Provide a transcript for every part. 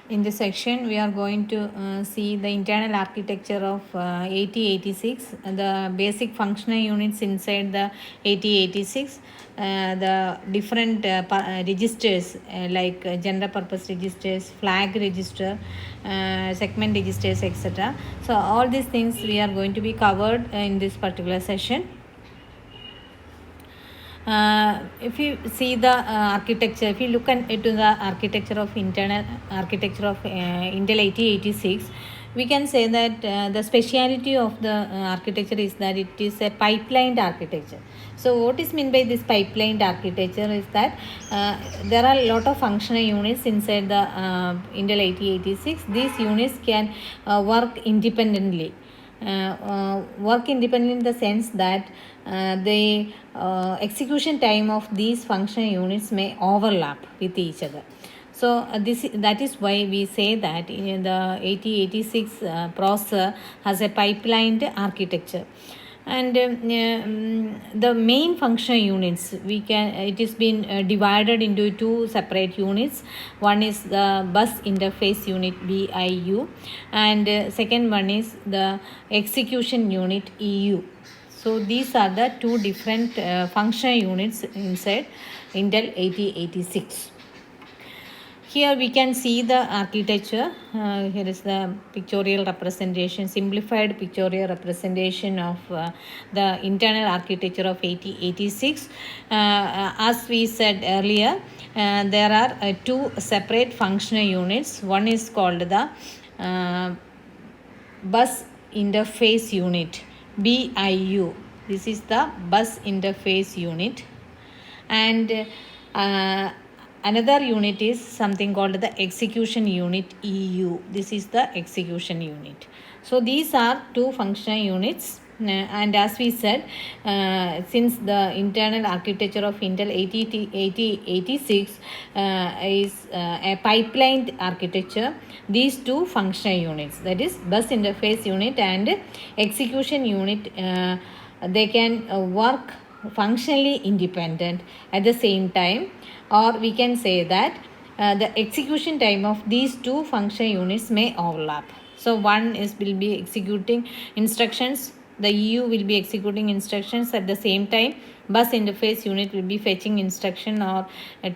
In this section, we are going to see the internal architecture of 8086, the basic functional units inside the 8086, the different registers like general purpose registers, flag register, segment registers, etc. So all these things we are going to be covered in this particular session. If you see the architecture, if you look into the architecture of internal architecture of Intel 8086, we can say that the speciality of the architecture is that it is a pipelined architecture. So what is meant by this pipelined architecture is that there are a lot of functional units inside the Intel 8086. These units can work independently. Work independently in the sense that the execution time of these functional units may overlap with each other. So that is why we say that in the 8086 processor has a pipelined architecture. And the main functional units, it is been divided into two separate units. One is the bus interface unit, BIU, and second one is the execution unit, EU. So these are the two different functional units inside Intel 8086. Here we can see the architecture. Here is the pictorial representation, simplified pictorial representation of the internal architecture of 8086. As we said earlier, there are two separate functional units. One is called the bus interface unit, BIU. This is the bus interface unit. And another unit is something called the execution unit, EU. This is the execution unit. So these are two functional units. And as we said, since the internal architecture of Intel 8086 is a pipelined architecture, these two functional units, that is bus interface unit and execution unit, they can work functionally independent at the same time, or we can say that the execution time of these two functional units may overlap. So one will be executing instructions, the EU will be executing instructions at the same time. Bus interface unit will be fetching instruction or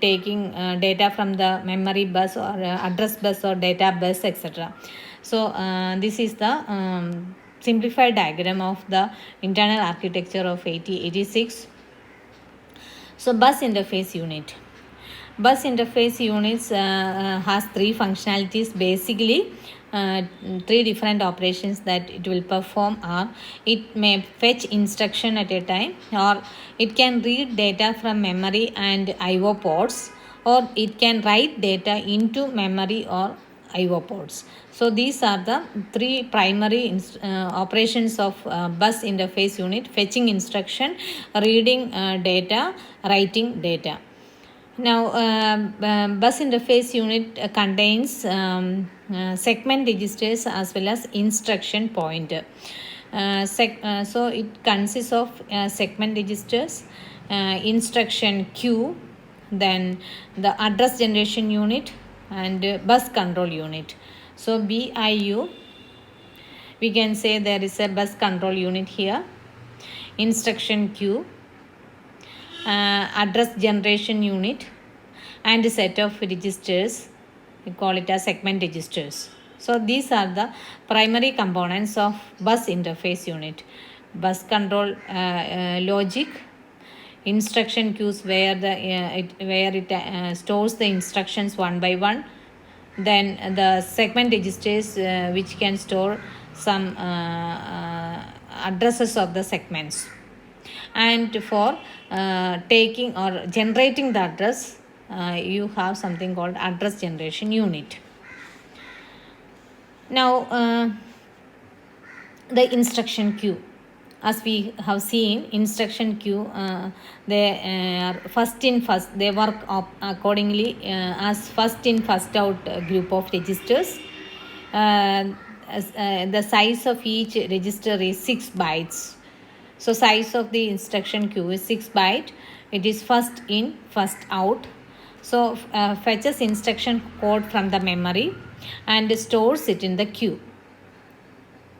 taking data from the memory bus or address bus or data bus, etc. So this is the simplified diagram of the internal architecture of 8086. So bus interface unit. Bus interface units has three functionalities. Basically, three different operations that it will perform are: it may fetch instruction at a time, or it can read data from memory and IO ports, or it can write data into memory or IO ports. So these are the three primary operations of bus interface unit: fetching instruction, reading data, writing data. Now, bus interface unit contains segment registers as well as instruction pointer. So it consists of segment registers, instruction queue, then the address generation unit, and bus control unit. So BIU, we can say there is a bus control unit here, instruction queue, address generation unit, and a set of registers, we call it as segment registers. So these are the primary components of bus interface unit: bus control logic, instruction queues where it stores the instructions one by one, then the segment registers which can store some addresses of the segments, and for taking or generating the address, you have something called address generation unit. Now, the instruction queue. As we have seen, instruction queue, they are first in first, they work accordingly as first in first out group of registers. The size of each register is 6 bytes. So size of the instruction queue is 6 byte. It is first in first out. So fetches instruction code from the memory and stores it in the queue.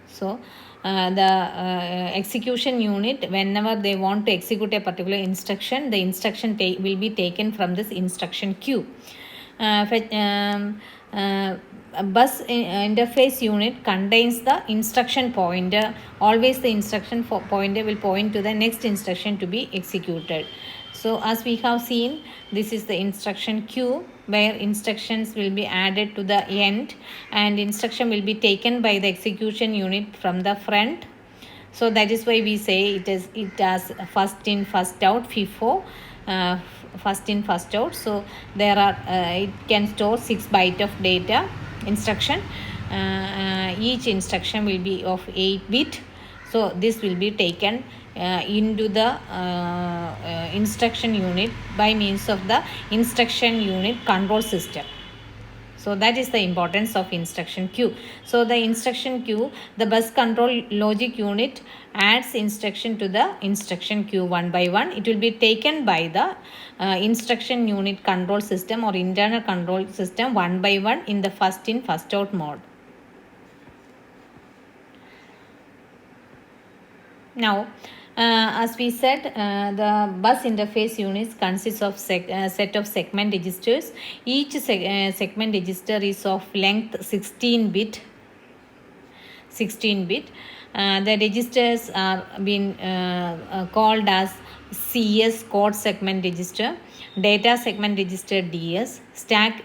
So the execution unit, whenever they want to execute a particular instruction, the instruction will be taken from this instruction queue. Bus interface unit contains the instruction pointer. Always the instruction pointer will point to the next instruction to be executed. So as we have seen, this is the instruction queue where instructions will be added to the end and instruction will be taken by the execution unit from the front. So that is why we say it has first in first out, FIFO, first in first out. So there are it can store 6 bytes of data instruction. Each instruction will be of 8 bit. So this will be taken into the instruction unit by means of the instruction unit control system. So that is the importance of instruction queue. So the instruction queue, the bus control logic unit adds instruction to the instruction queue one by one. It will be taken by the instruction unit control system or internal control system one by one in the first in first out mode. Now, as we said, the bus interface units consists of set of segment registers. Each segment register is of length 16 bit. The registers are been called as CS, code segment register, data segment register DS, stack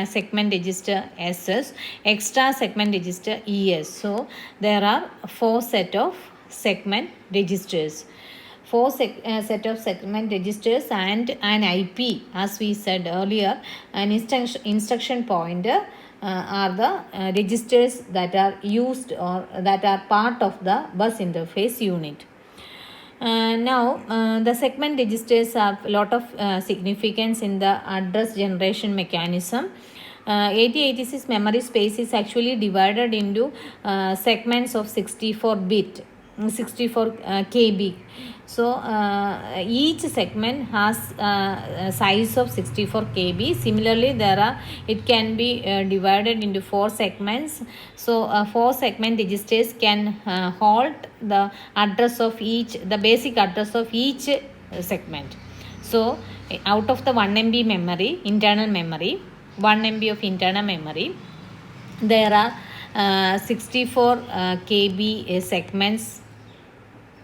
segment register SS, extra segment register ES. So there are 4 set of segment registers, 4 set of segment registers and an IP. As we said earlier, an instruction pointer are the registers that are used or that are part of the bus interface unit. Now the segment registers have a lot of significance in the address generation mechanism. 8086 memory space is actually divided into segments of 64 KB. So each segment has a size of 64 KB. Similarly, it can be divided into 4 segments. So 4 segment registers can hold the address of the basic address of each segment. So out of the 1 MB memory, internal memory, 1 MB of internal memory, there are 64 KB segments,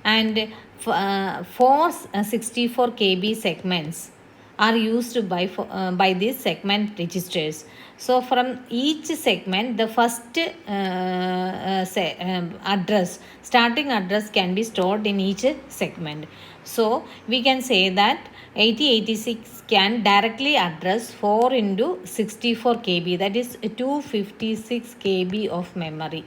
and 4 64 KB segments are used by these segment registers. So from each segment, the first starting address can be stored in each segment. So we can say that 8086 can directly address 4 into 64 KB, that is 256 KB of memory.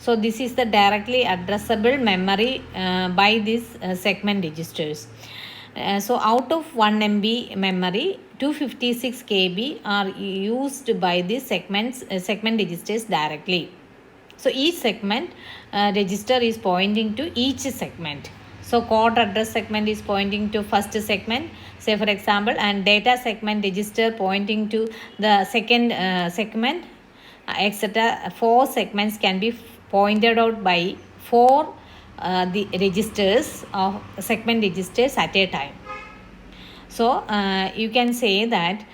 So this is the directly addressable memory by these segment registers. So out of 1 MB memory, 256 KB are used by these segment registers directly. So each segment register is pointing to each segment. So code address segment is pointing to first segment, say for example, and data segment register pointing to the second segment, etc. 4 segments can be pointed out by 4 the registers of segment registers at a time. So you can say that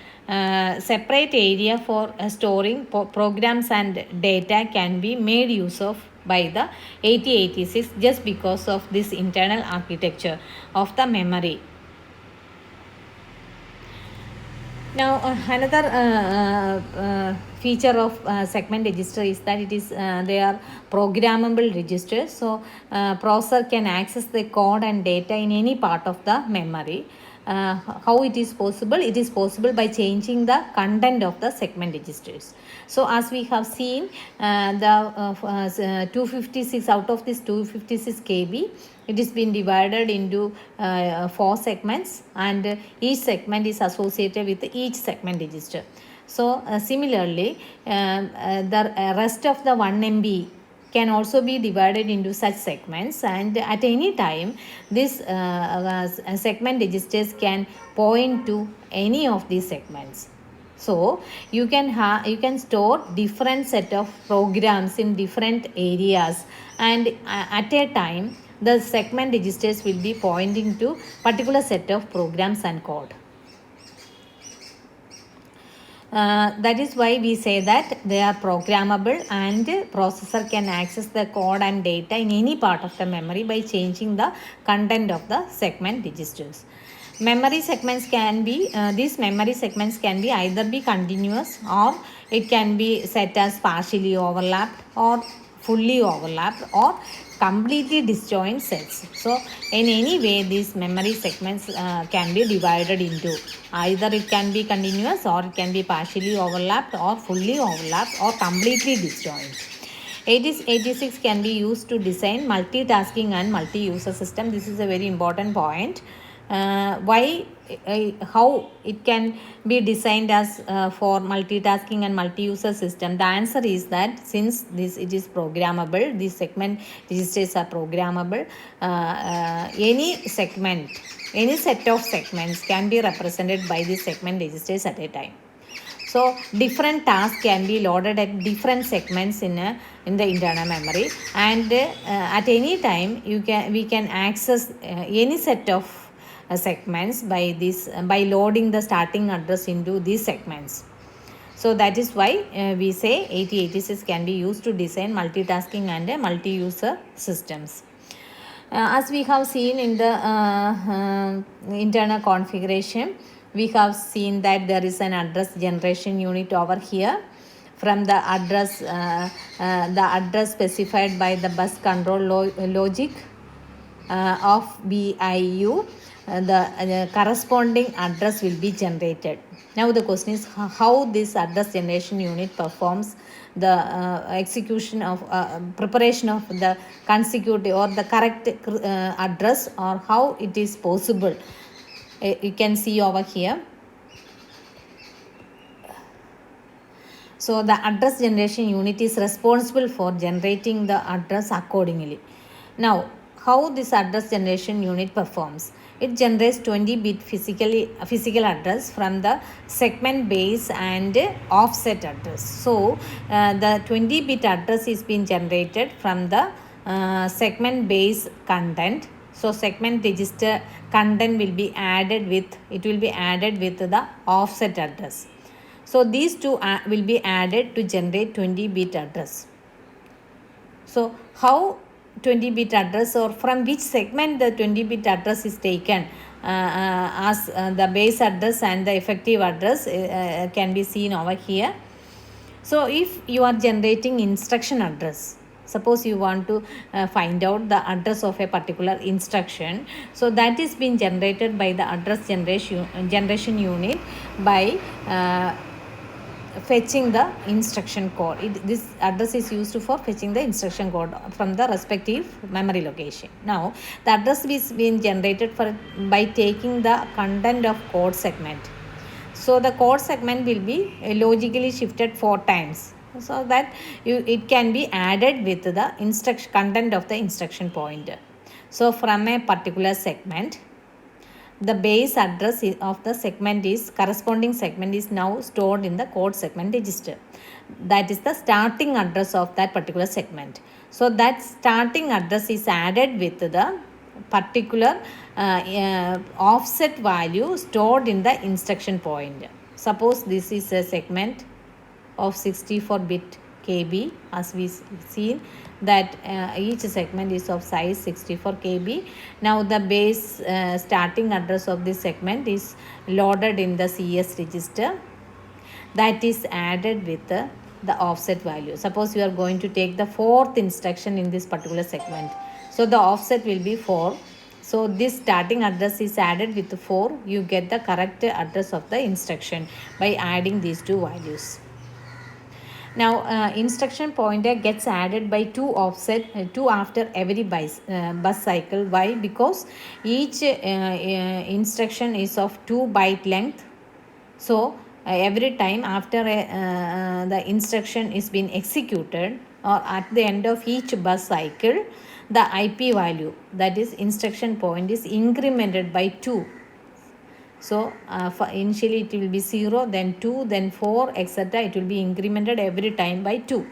separate area for storing programs and data can be made use of by the 8086 just because of this internal architecture of the memory. Now another feature of segment register is that they are programmable registers. So processor can access the code and data in any part of the memory. How it is possible? It is possible by changing the content of the segment registers. So as we have seen, the 256 out of this 256 KB, it is been divided into 4 segments, and each segment is associated with each segment register. So similarly, the rest of the 1 MB can also be divided into such segments, and at any time this segment registers can point to any of these segments. So you can store different set of programs in different areas, and at a time the segment registers will be pointing to particular set of programs and code. That is why we say that they are programmable, and processor can access the code and data in any part of the memory by changing the content of the segment registers. Memory segments can be these memory segments can be either be continuous, or it can be set as partially overlapped, or fully overlapped, or completely disjoint sets. So in any way these memory segments can be divided into either it can be continuous, or it can be partially overlapped, or fully overlapped, or completely disjoint. 86 can be used to design multitasking and multi-user system. This is a very important point. How it can be designed as for multitasking and multi-user system? The answer is that since it is programmable, these segment registers are programmable. Any set of segments can be represented by the segment registers at a time. So different tasks can be loaded at different segments in the internal memory, and at any time we can access any set of segments by loading the starting address into these segments. So that is why we say 8086 can be used to design multitasking and multi-user systems. As we have seen in the internal configuration, we have seen that there is an address generation unit over here. From the address specified by the bus control logic of BIU, the corresponding address will be generated. Now the question is how this address generation unit performs the execution of preparation of the consecutive or the correct address, or how it is possible. You can see over here. So the address generation unit is responsible for generating the address accordingly. Now how this address generation unit performs? It generates 20-bit physical address from the segment base and offset address. So the 20-bit address is being generated from the segment base content. So segment register content will be added with the offset address. So these two will be added to generate 20-bit address. So how 20-bit address, or from which segment the 20-bit address is taken as the base address and the effective address can be seen over here. So if you are generating instruction address, suppose you want to find out the address of a particular instruction, so that is being generated by the address generation unit by fetching the instruction code. This address is used for fetching the instruction code from the respective memory location. Now the address is being generated by taking the content of code segment. So the code segment will be logically shifted 4 times, so that it can be added with the instruction content of the instruction pointer. So from a particular segment, the base address of the corresponding segment is now stored in the code segment register. That is the starting address of that particular segment. So that starting address is added with the particular offset value stored in the instruction pointer. Suppose this is a segment of 64-bit KB, as we seen that each segment is of size 64 KB. Now the base starting address of this segment is loaded in the CS register, that is added with the offset value. Suppose you are going to take the 4th instruction in this particular segment, so the offset will be 4. So this starting address is added with 4. You get the correct address of the instruction by adding these two values. Now instruction pointer gets added by 2 after every bus cycle. Why? Because each instruction is of 2 byte length. So every time after the instruction is being executed, or at the end of each bus cycle, the IP value, that is instruction point, is incremented by 2. So for initially it will be 0, then 2, then 4, etc. It will be incremented every time by 2.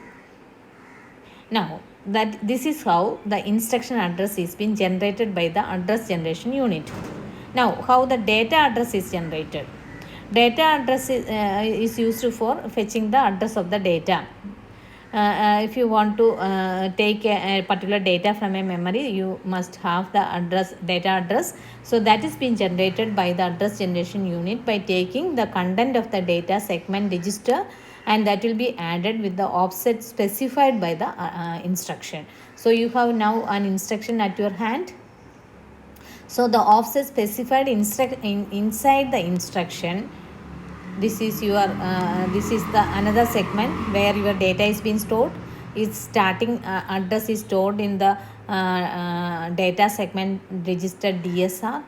Now that this is how the instruction address is being generated by the address generation unit. Now how the data address is generated. Data address is used for fetching the address of the data. If you want to take a particular data from a memory, you must have the data address. So that is being generated by the address generation unit by taking the content of the data segment register, and that will be added with the offset specified by the instruction. So you have now an instruction at your hand. So the offset specified inside the instruction, this is your this is the another segment where your data is being stored. Its starting address is stored in the data segment register DSR.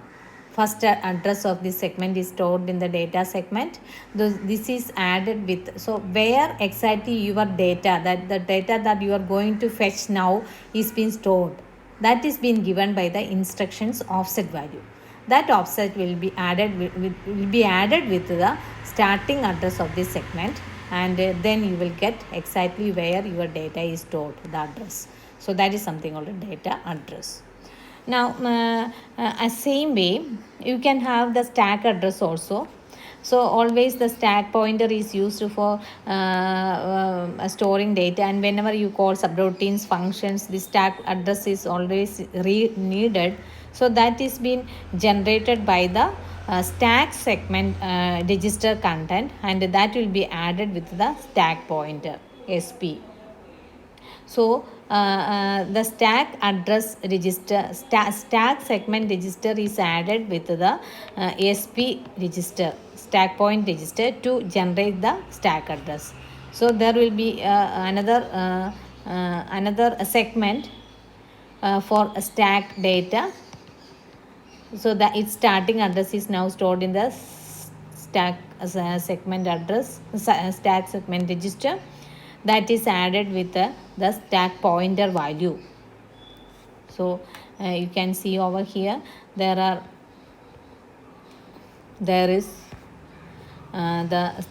First address of this segment is stored in the data segment. This is added with, so where exactly your data, that the data that you are going to fetch now is being stored, that is being given by the instructions offset value. That offset will be added with the starting address of this segment, and then you will get exactly where your data is stored, the address. So that is something called a data address. Now same way you can have the stack address also. So always the stack pointer is used for storing data, and whenever you call subroutines functions, the stack address is always needed. So that is being generated by the stack segment register content, and that will be added with the stack pointer SP. So the stack address register, stack segment register is added with the SP register, stack point register, to generate the stack address. So there will be another segment for stack data. So that its starting address is now stored in the stack segment address, stack segment register, that is added with the stack pointer value. So you can see over here there is the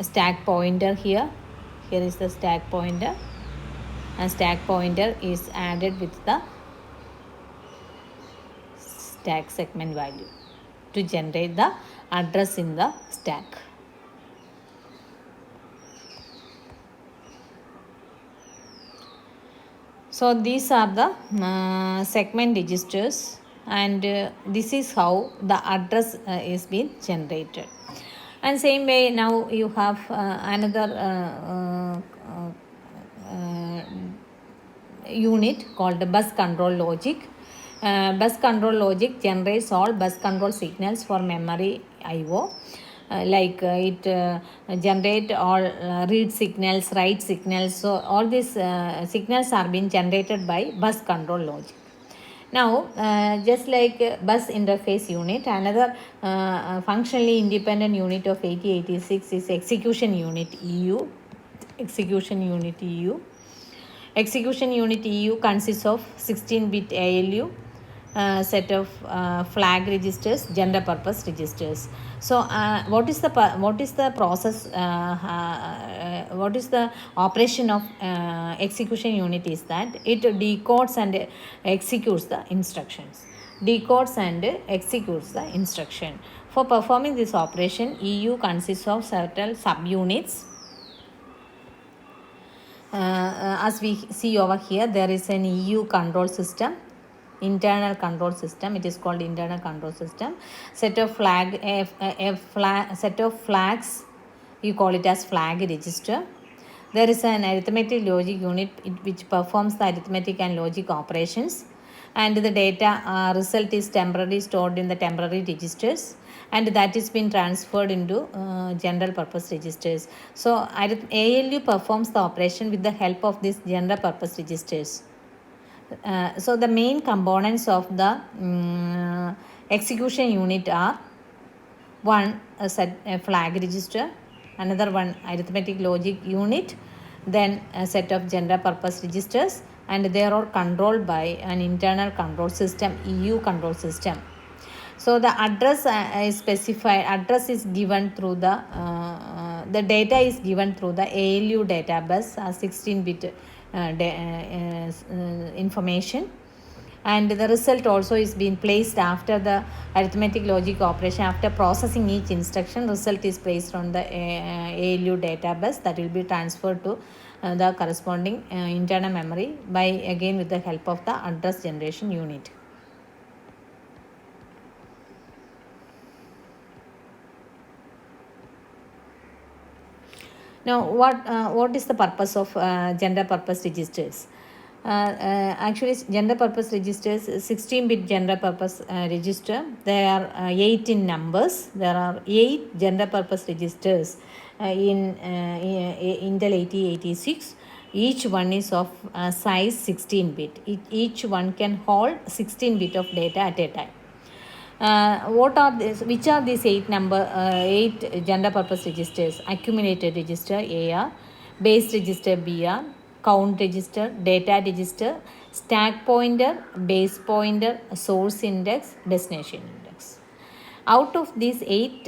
stack pointer here. Here is the stack pointer, and stack pointer is added with the stack segment value to generate the address in the stack. So these are the segment registers, and this is how the address is being generated. And same way now you have another unit called the bus control logic. Bus control logic generates all bus control signals for memory IO. It generate all read signals, write signals. So all these signals are being generated by bus control logic. Now just like bus interface unit, another functionally independent unit of 8086 is execution unit EU. Execution unit EU consists of 16-bit ALU, set of flag registers, general purpose registers. So what is the process, what is the operation of execution unit is that it decodes and executes the instructions. For performing this operation, EU consists of several subunits. As we see over here, there is an EU control system, internal control system. It is called internal control system. Set of flags, you call it as flag register. There is an arithmetic logic unit which performs the arithmetic and logic operations, and the data result is temporarily stored in the temporary registers, and that is been transferred into general purpose registers. So ALU performs the operation with the help of these general purpose registers. So the main components of the execution unit are: one, a flag register; another one, arithmetic logic unit; then a set of general purpose registers, and they are all controlled by an internal control system, EU control system. So the address is specified. Address is given through the data is given through the ALU data bus, 16-bit information, and the result also is being placed after the arithmetic logic operation. After processing each instruction, result is placed on the ALU data bus that will be transferred to the corresponding internal memory by again with the help of the address generation unit. Now, what is the purpose of general purpose registers? Actually, general purpose registers, 16-bit general purpose register. There are 8 in numbers. There are 8 general purpose registers in Intel 8086. Each one is of size 16-bit. Each one can hold 16-bit of data at a time. Which are these 8 general purpose registers? Accumulated register AR, base register BR, count register, data register, stack pointer, base pointer, source index, destination index. Out of these 8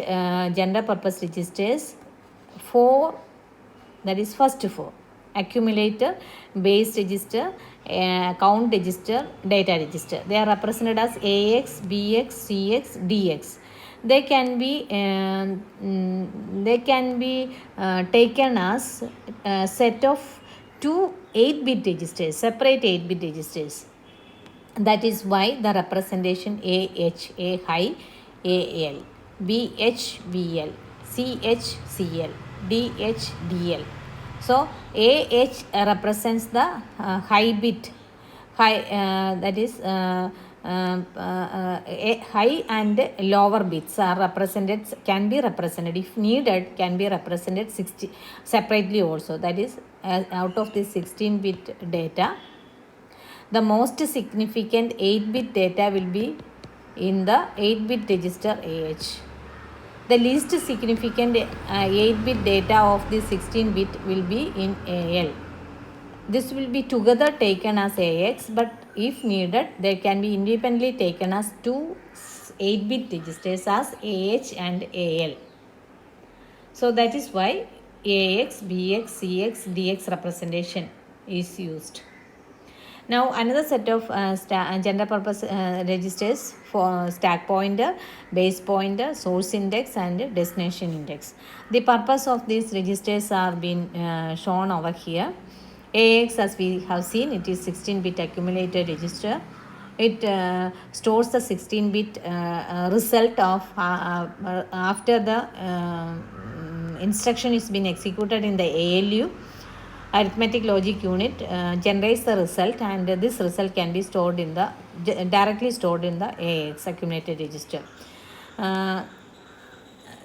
general purpose registers, 4, that is first 4, accumulator, base register, count register, data register, they are represented as AX, BX, CX, DX. They can be taken as a set of 2 8-bit registers, separate 8-bit registers. That is why the representation AH, A high, AL, BH, BL, CH, CL, DH, DL. So AH represents the high bit, that is high and lower bits are represented, can be represented if needed, can be represented 60 separately also. That is, out of this 16-bit data, the most significant 8-bit data will be in the 8-bit register AH. The least significant 8-bit data of the 16-bit will be in AL. This will be together taken as AX, but if needed, they can be independently taken as 2 8-bit registers as AH and AL. So that is why AX, BX, CX, DX representation is used. Now another set of general purpose registers for stack pointer, base pointer, source index and destination index. The purpose of these registers are being shown over here. AX, as we have seen, it is 16-bit accumulated register. It stores the 16-bit result of after the instruction is been executed in the ALU. Arithmetic logic unit generates the result, and this result can be stored in the directly stored in the AX, accumulated register.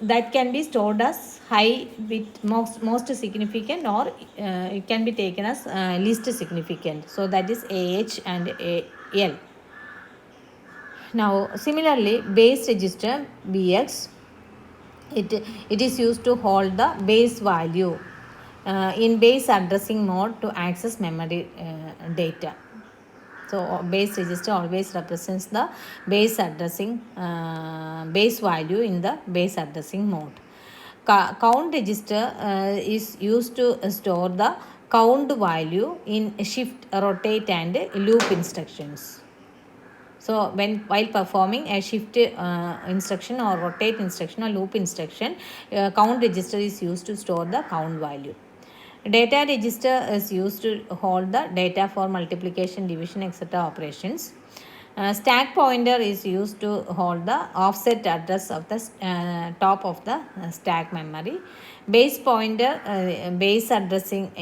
That can be stored as high bit, most significant, or it can be taken as least significant. So that is AH and AL. Now similarly, base register BX, it is used to hold the base value in base addressing mode to access memory data. So base register always represents the base addressing base value in the base addressing mode. Count register is used to store the count value in shift, rotate and loop instructions. So while performing a shift instruction or rotate instruction or loop instruction, count register is used to store the count value. Data register is used to hold the data for multiplication, division, etc. operations. Stack pointer is used to hold the offset address of the top of the stack memory. Base pointer, base addressing,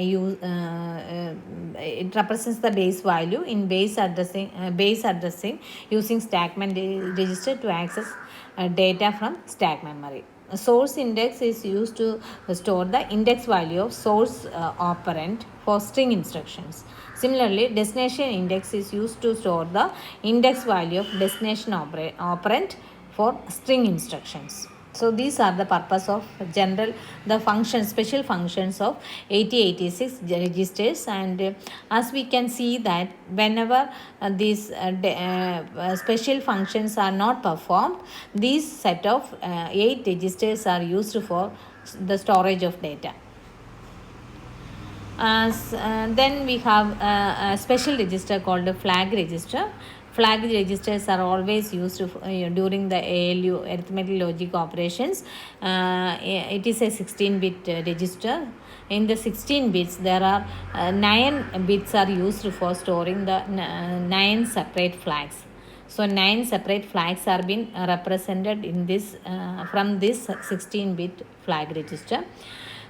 it represents the base value in base addressing using stack register to access data from stack memory. Source index is used to store the index value of source operand for string instructions. Similarly, destination index is used to store the index value of destination operand for string instructions. So these are the purpose of the function, special functions of 8086 registers. And as we can see that whenever these special functions are not performed, these set of 8 registers are used for the storage of data. Then we have a special register called a flag register. Flag registers are always used during the ALU, arithmetic logic operations. It is a 16-bit register. In the 16 bits, there are 9 bits are used for storing the 9 separate flags. So 9 separate flags are being represented in this from this 16-bit flag register.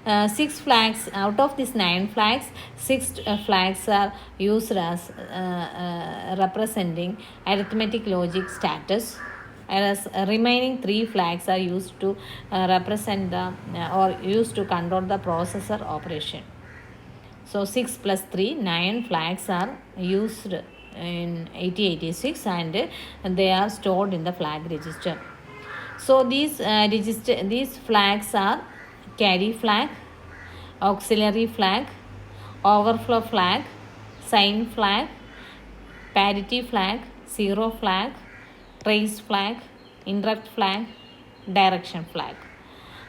6 flags out of these 9 flags, 6 flags are used as representing arithmetic logic status, whereas remaining 3 flags are used to represent the or used to control the processor operation. So 6 plus 3, 9 flags are used in 8086 and they are stored in the flag register. So these flags are carry flag, auxiliary flag, overflow flag, sign flag, parity flag, zero flag, trace flag, interrupt flag, direction flag.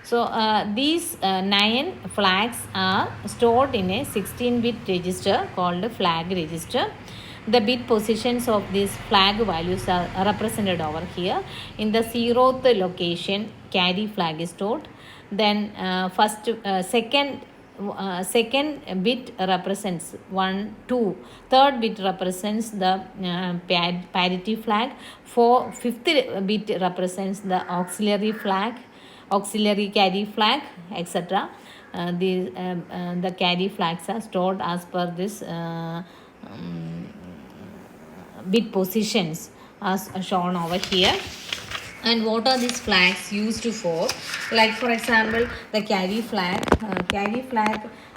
So these 9 flags are stored in a 16-bit register called flag register. The bit positions of these flag values are represented over here. In the 0th location, carry flag is stored. Then second bit represents 1, 2. Third bit represents the parity flag. Fifth bit represents the auxiliary flag, auxiliary carry flag, etc. The carry flags are stored as per this bit positions as shown over here. And what are these flags used for? Like for example, the carry flag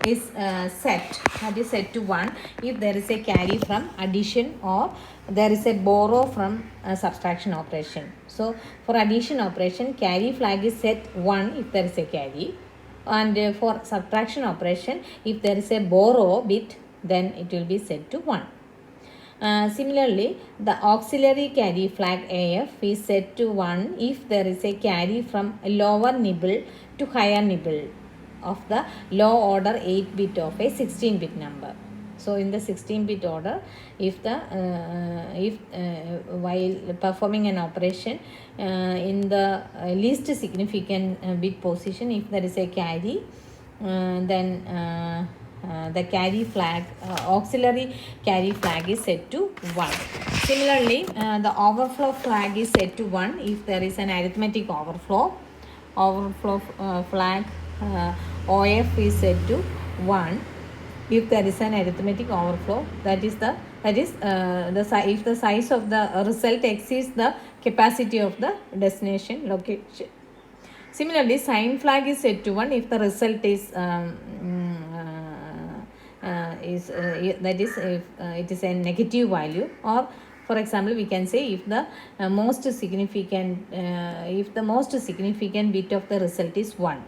is set to 1 if there is a carry from addition or there is a borrow from a subtraction operation. So for addition operation, carry flag is set 1 if there is a carry, and for subtraction operation, if there is a borrow bit, then it will be set to 1. Similarly, the auxiliary carry flag AF is set to 1 if there is a carry from lower nibble to higher nibble of the low order 8-bit of a 16-bit number. So in the 16-bit order, if while performing an operation in the least significant bit position, if there is a carry, then the carry flag, auxiliary carry flag is set to 1. Similarly, the overflow flag is set to 1 if there is an arithmetic overflow. Flag OF is set to 1 if there is an arithmetic overflow. If the size of the result exceeds the capacity of the destination location. Similarly, sign flag is set to 1 if the result is if it is a negative value, or for example we can say if the most significant bit of the result is 1.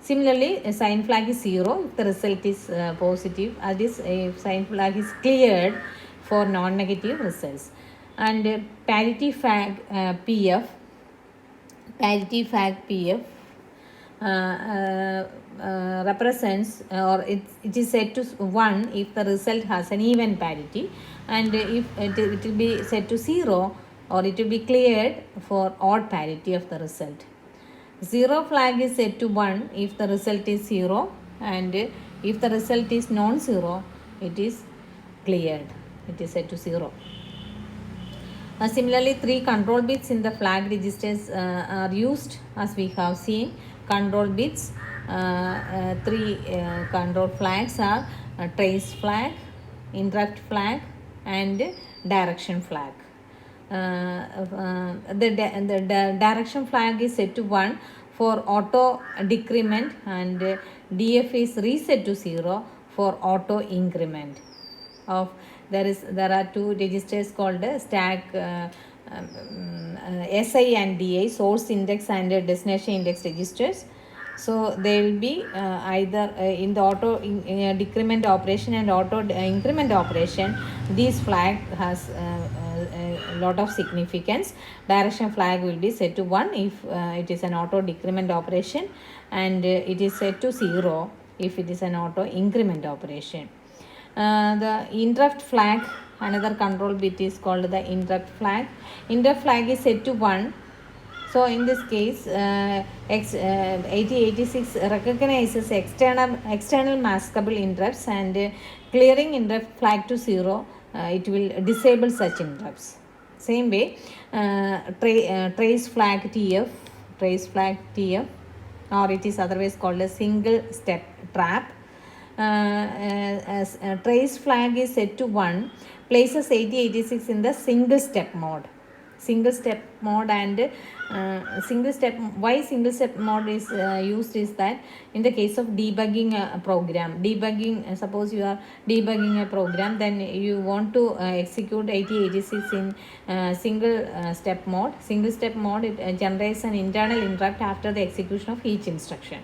Similarly, a sign flag is 0 if the result is positive, that is if sign flag is cleared for non-negative results. And parity flag PF represents, or it is set to 1 if the result has an even parity, and if it will be set to 0, or it will be cleared for odd parity of the result. 0 flag is set to 1 if the result is 0, and if the result is non-zero, it is cleared, it is set to 0. Similarly, 3 control bits in the flag registers are used, as we have seen. Control bits, 3 control flags are trace flag, interrupt flag, and direction flag. The direction flag is set to 1 for auto decrement, and DF is reset to 0 for auto increment. There are 2 registers called stack SI and DI, source index and destination index registers. So they will be either in the auto decrement operation and auto increment operation. This flag has a lot of significance. Direction flag will be set to 1 if it is an auto decrement operation, and it is set to 0 if it is an auto increment operation. The interrupt flag, another control bit is called the interrupt flag. Interrupt flag is set to 1. So in this case, 8086 recognizes external maskable interrupts, and clearing interrupt flag to 0, it will disable such interrupts. Same way, trace flag TF, or it is otherwise called a single step trap. As trace flag is set to 1, places 8086 in the single step mode. And single step, why single step mode is used is that in the case of debugging a program, suppose you are debugging a program, then you want to execute 8086 in single step mode. It generates an internal interrupt after the execution of each instruction.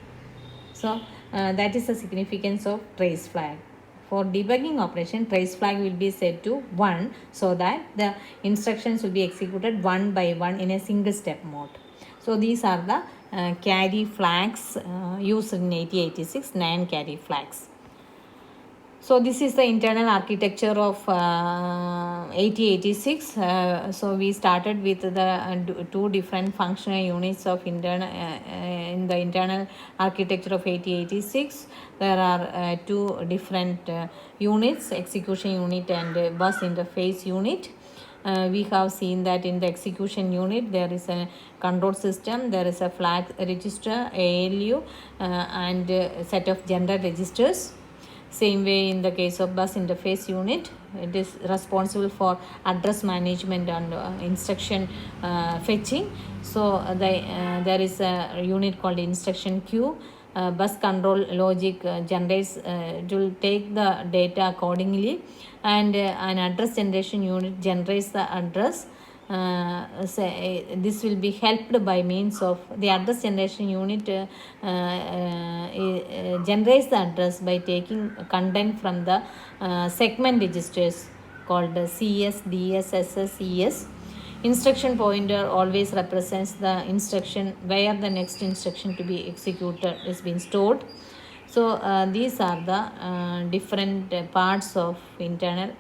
So that is the significance of trace flag. For debugging operation, trace flag will be set to 1, so that the instructions will be executed one by one in a single step mode. So these are the carry flags used in 8086, 9 carry flags. So this is the internal architecture of 8086. So we started with the two different functional units of in the internal architecture of 8086. There are two different units, execution unit and bus interface unit. We have seen that in the execution unit there is a control system, there is a flag register, ALU, and a set of general registers. Same way in the case of bus interface unit, it is responsible for address management and instruction fetching. So there is a unit called instruction queue. Bus control logic generates, it will take the data accordingly, and an address generation unit generates the address. This will be helped by means of the address generation unit generates the address by taking content from the segment registers called CS, DS, SS, ES. Instruction pointer always represents the instruction where the next instruction to be executed is being stored. So these are the different parts of internal